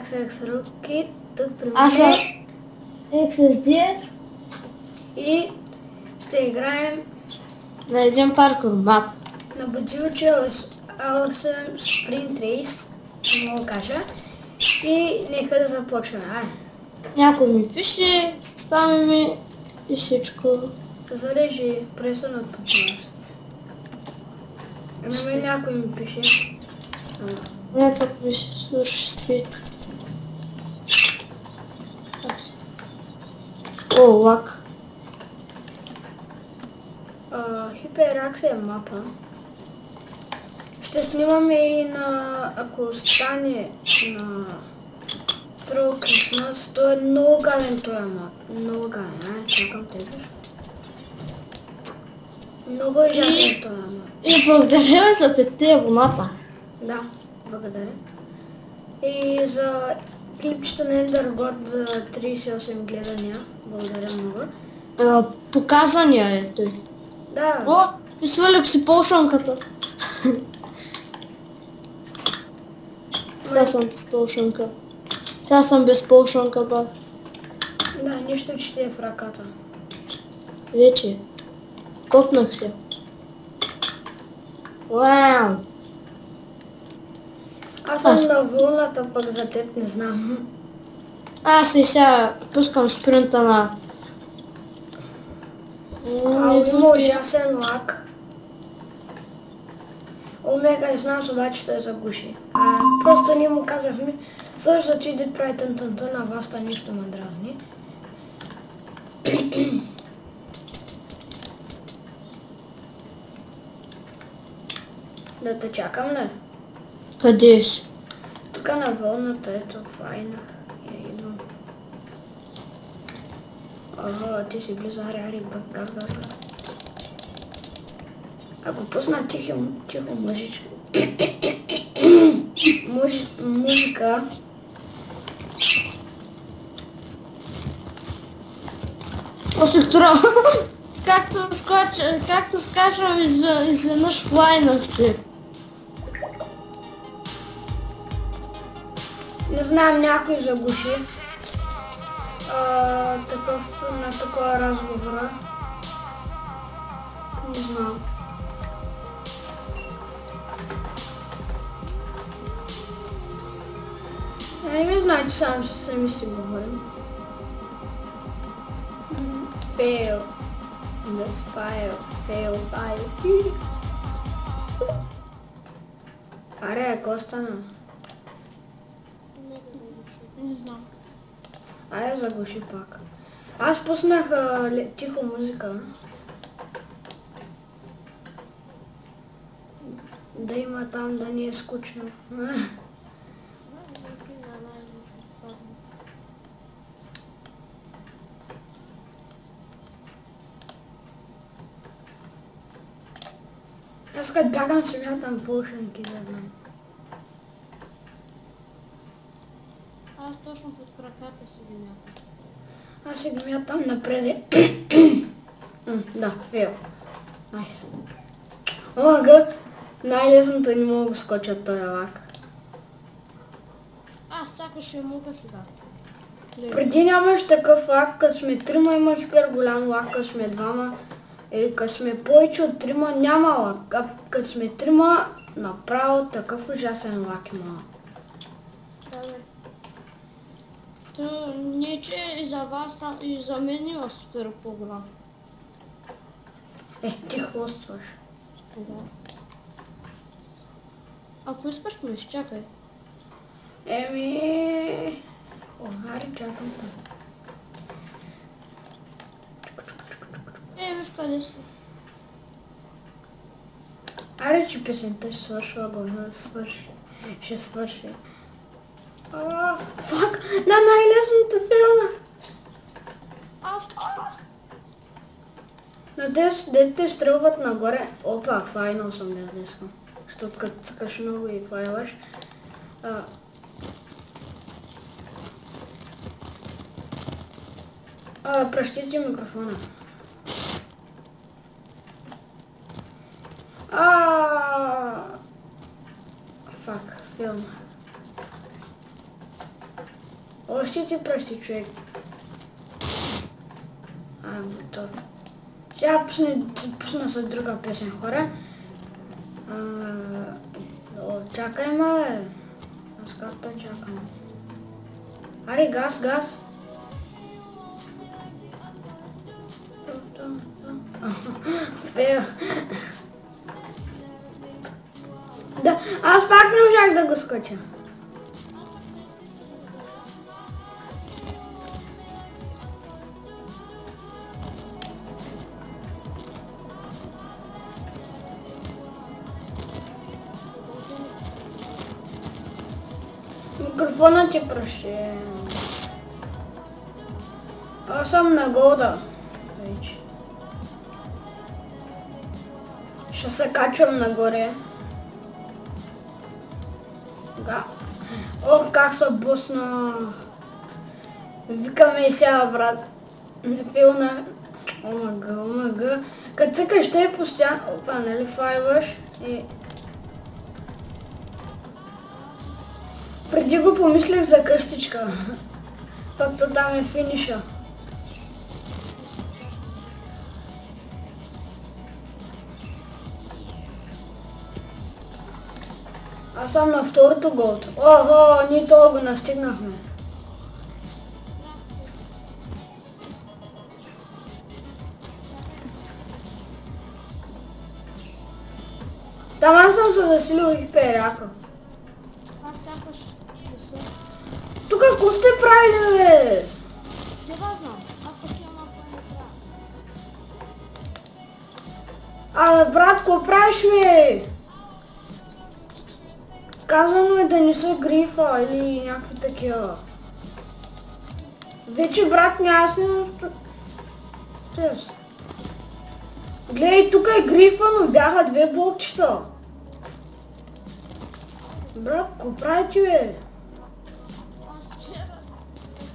XX Rocket, тук при Аз съм мен XSDS и ще играем на един паркур мап. на Бадживаче Awesome Sprint Race, не мога да кажа. И нека да започнем. Някой ми пише, спами ми и всичко. Зарежи преса на отпочинащ. На мен някой ми пише. Не, тук ми се слушаш спит. О, лак. Хиперакс е мапа. Ще снимаме и на, ако стане на Troll Christmas, то е много гаден този мап. Много гаден, чакам тебе. Много е гаден този мап. И благодаря за 5 абоната. Да, благодаря. И за клипчета на Endergod за 38 гледания. Благодаря много. Показвания е той. Да. О, и свалях си полшанката. Сега съм с полшанка. Сега съм без полшанка, ба. Да, нищо, че ти е в ръката. Вече. Копнах се. Вау! Аз съм на вълната, пък за теб не знам. Аз и сега пускам спринта на... Има ужасен лак. Омега и знам, обаче ще заглуши. Просто ние му казахме, също че иди прави тън-тън-тън, а вас нищо ме дразни. Да те чакам ли? Къде си? Тук на вълната, ето, файна. Идвам. Ти си близо, ари, газ. Ако пусна тихо музика, Осектора, както скачам изведнъж флайнах, че. не знам, някой заглуши на такова разговора. Не знам. Не ми знае, че сами си говорим. Fail. Без fail. Аре, какво стана? Не знам. Айде заглуши пак. Аз пуснах тихо музика. Да има там, да ни е скучно. Аз като бягам си мятам полшанки, да знам. Аз точно под краката си ги мятам. Аз си ги мятам напреде. Да, фейл. Найс. Омага, най-лесното не мога да скоча този лак. Аз сякаш ще мога сега. Преди нямаш такъв лак, като сме трима има хипер голям лак, като сме двама. Като сме повече от трима няма лак, а като сме трима направо такъв ужасен лак има. Да, бе. То не че и за вас, и за мен има супер по-голям. Ти хвостваш. Да. Ако искаш ме изчакай. Аре, чакам там. Виж къде си. Аре, че песента ще свършва, ще свърши. Фак, на най-лесното фила. На дете стрелват нагоре. Опа, файнал съм без диска. Защото като цъкаш много и файлаш. Пращите микрофона. Фак, филм. О, ще ти прости, човек. Готово. Сега пусна с друга песен, хора. Чакай, мале. Аз както чакам. Аре, газ. Фейл. Да, аз пак не можах да го скоча. Микрофонът е прашен. Аз съм на голда. Вече. Ще се качвам нагоре. О, как се буснах. Викаме и сега, брат. Не филна. Омага. Като цъкаш те постоянно. Опа, нали файваш и... Преди го помислях за къщичка. Както там е финиша. Аз съм на второто голд. Охо, ние това го настигнахме. Там аз съм се засилил и перяка. Аз сякаш не съм. Тук какво сте правили, бе? Не да знам. Аз такива малко не правя. Абе, брат, какво правиш, бе? Казано е да не са грифа или някакви такива. Вече, брат, аз не... Гледай, тук е грифа, но бяха две блокчета. Брат, какво правите, бе? Аз вчера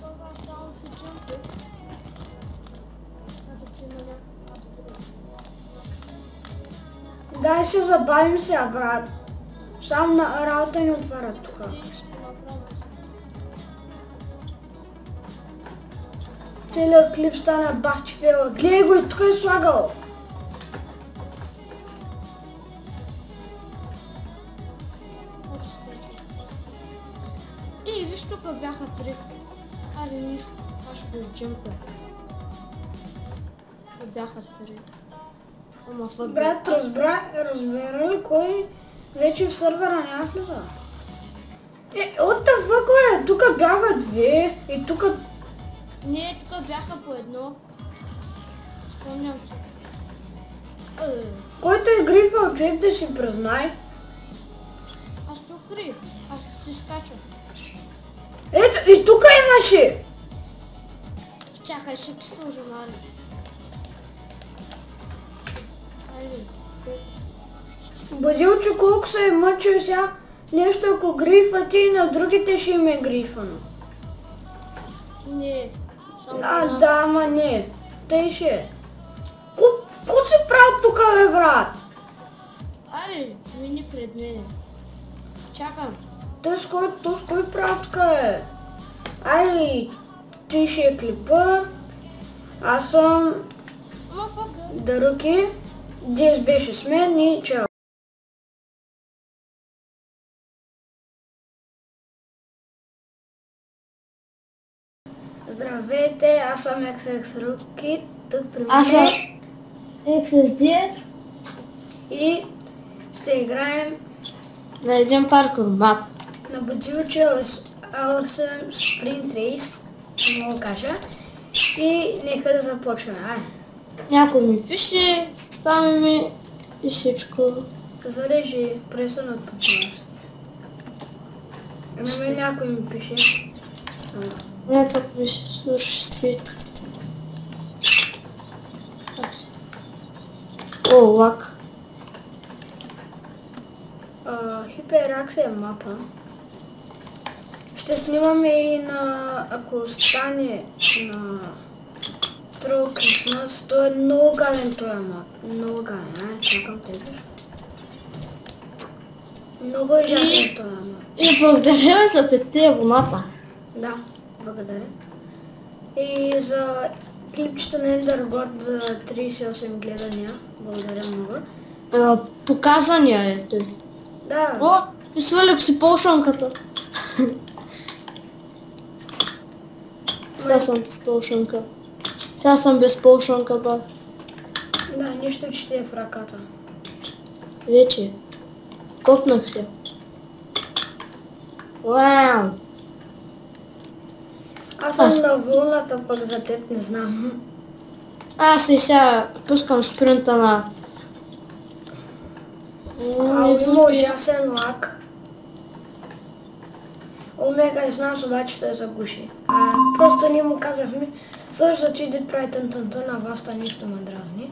тогава само се джампих. Казах, че има някаква. Дай се забавим сега, брат. Само на работа ни отварят тук. И ще направим. Целият клип стана бахти фейла. Гледай го и тук е слагал. И виж тук бяха три. Аре нищо, аз ще го изджемпя. Бяха три. Ама фък. Брат, разбера ли кой вече в сървъра няма влиза? What the fuck, бе? Тук бяха две и тук... Не, тук бяха по едно. Спомням се. Който е грифал, човек да си признай. Аз се укрих. Аз се скачвам. Ето, и тук имаше! Чакай, ще ти сложа мали. Айде. Бадилчо, колко се е мъчил сега, нещо ако грифа ти, на другите ще им е грифано. Не. Да, ама не. Тъй ще е. Ко си прави тук, бе, брат? Аре, мини пред мене. Чакам. Той с кой прави тук, бе? Аре, ти ще е клипа. Аз съм Ама фъка. Даруки. Дес беше с мен и чао. Здравейте, аз съм XX Руки, тук при мен. Аз съм XSDS. И ще играем На един паркур мап. на Бадилчо Awesome Sprint Race, мога да кажа. И нека да започваме. Някой ми пише, спаме ми и всичко. Да зарежи преса на популярност. На мен някой ми пише. Не, тук ми се слушаш спит. О, лак. Хиперакс е мапа. Ще снимаме и на, ако стане на Troll Christmas, то е много гаден този мап. Много гаден, чакам тебе. Много е гаден този мап. И благодаря за 5 абоната. Да. Благодаря. И за клипчето на Ендергод за 38 гледания. Благодаря много. Показания е той. Да. О, и свалях си полшонката. Сега съм с полшонка. Сега съм без полшонка, ба. Да, нищо, че ти е в ръката. Вече. Копнах се. Вау! Аз съм на вълната, пък за теб не знам. Аз и сега пускам спринта на... Има ужасен лак. Омега знам, обаче ще загуши. Просто ние му казахме, също че иди прави тън-тън-тън, а вас нищо ме дразни.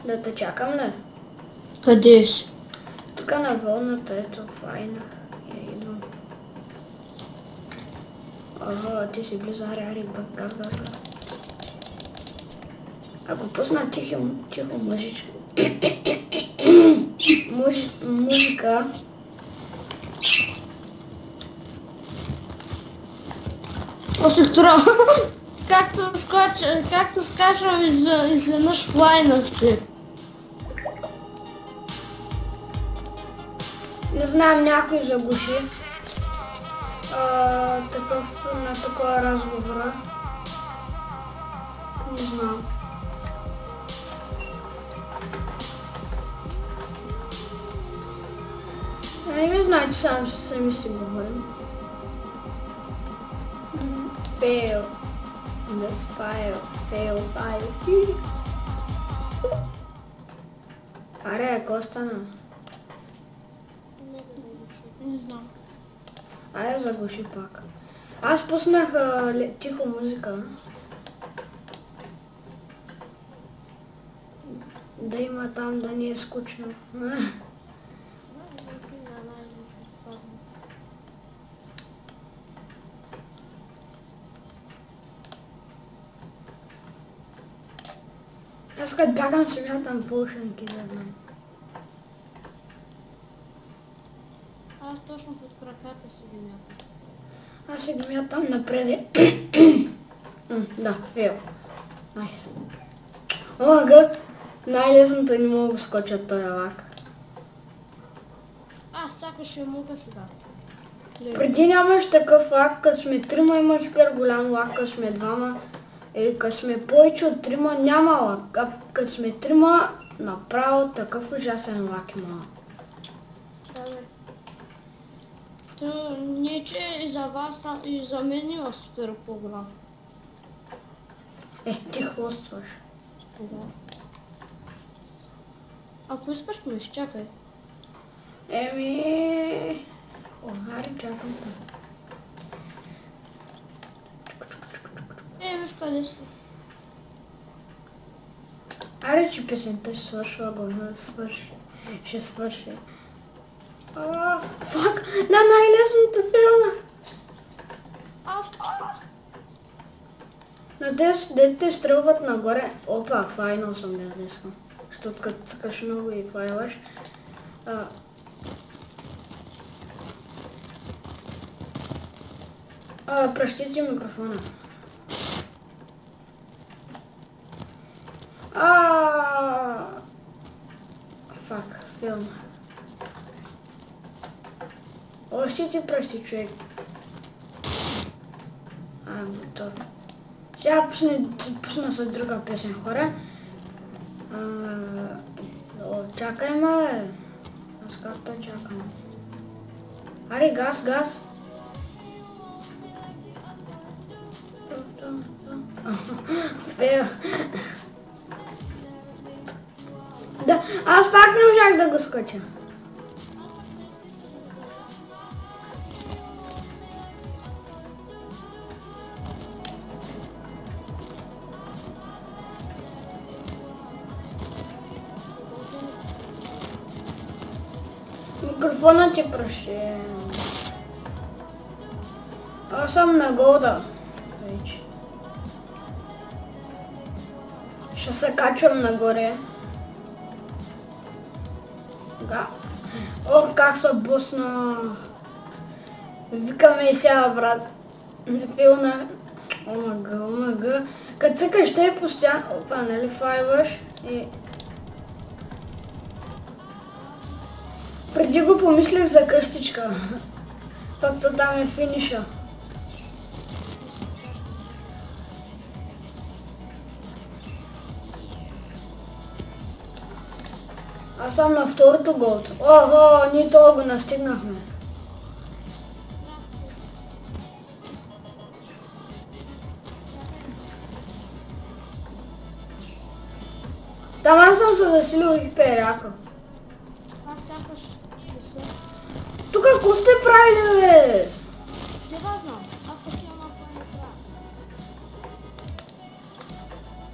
Да те чакам ли? Къде си? Тук на вълната, ето, файна. Идвам. Ага, ти си близо, ари, газ. Ако пусна тихо музика. Осектора! Както скачам изведнъж флайнах, че. Не знам, някой заглуши. На такова разговора. Не знам. Не знам, че сами си говорим. Fail. This fail. Аре, какво стана? Не знам. Айде заглуши пак. Аз пуснах тихо музика. Да има там, да ни е скучно. Аз като бягам си мятам полшенки, да знам. Аз точно под краката си ги мятам. Аз си ги мятам напред. Да, фейл. Найс. Омага, най-лесното не мога да скоча този лак. Аз сякаш ще мога сега. Преди нямаш такъв лак, като сме трима има хипер голям лак, като сме двама. Или като сме повече от трима няма лак, а като сме трима направо такъв ужасен лак има. Да, бе. То не че и за вас, и за мен има супер по-голям. Ти хвостваш. Да. Ако искаш ме изчакай. Аре, чакам там. Виж къде си. Аре, че песента ще свършва, ще свърши. Фак, на най-лесното фила. На дете стрелват нагоре. Опа, файнал съм без диска. Защото като цъкаш много и файлаш. Пращите микрофона. Фак, филм. Ще ти прости, човек. Готово. Сега пусна с друга песен, хора. Чакай, мале. Аз както чакам. Аре, газ. Фейл. Да, аз пак не можах да го скоча. Микрофонът ти праши. Аз съм на голда. Вече. Ще се качвам нагоре. Омага. О, как се бусна. Викаме и сега, брат. Филна. Омага. Като цъкаш те постоянно. Опа, нали файваш и... Преди го помислих за къщичка. Пък то там е финиша. Аз съм на второто голто. Охо, ние това го настигнахме. Там аз съм се засилил хиперяко. Аз сякаш не съм. Тук какво сте правили, бе? Не да знам. Аз такива мапа не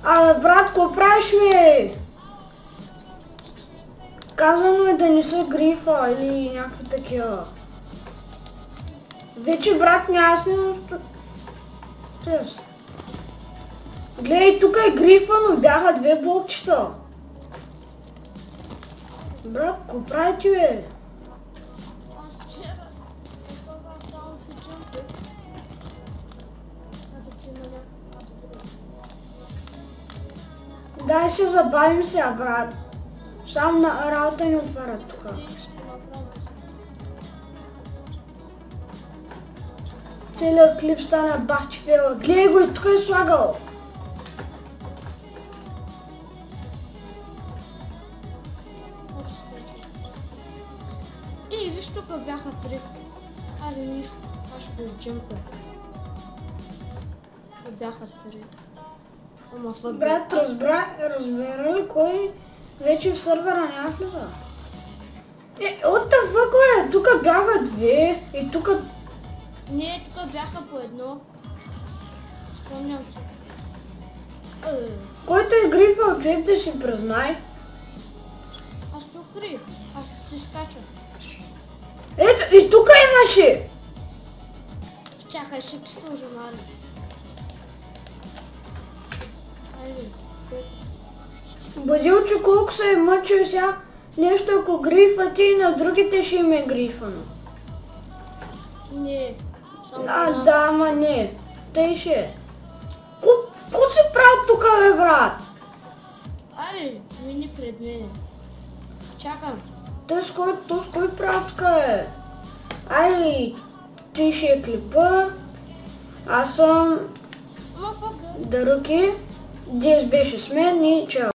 правя. Абе, брат, какво правиш, бе? Казано е да не са грифа или някакви такива. Вече, брат, няма снимам. Гледай, тук е грифа, но бяха две блокчета. Брат, какво правите, бе? Аз вчера това само се джъмпи. Аз се има някаква. Дай се забавим сега, брат. Само на работа ни отварят тук. И ще направим. Целият клип стана бахти фела. Гледай го и тук е слагал. И виж тук бяха три. Айде нищо. Аз ще го изджъмпя. Бяха три. Ама фък. Брат, разбира кой вече в сървъра няма влиза. What the fuck, бе? Тук бяха две и тук... Не, тук бяха по едно. Спомням се. Който е грифал, човек да си признай. Аз се укрих. Аз се скачвам. Ето, и тук имаше! Чакай, ще ти сложа Мари. Айде. Бодилчо, колко се е мъчил сега, нещо ако грифа ти, на другите ще им е грифано. Не. Да, ама не. Тъй ще е. Ко си правил тук, бе, брат? Аре, мини пред мене. Чакам. Той с кой правил тук, бе? Аре, ти ще е клипа. Аз съм Ама фъка. Даруки. Днес беше с мен и чао.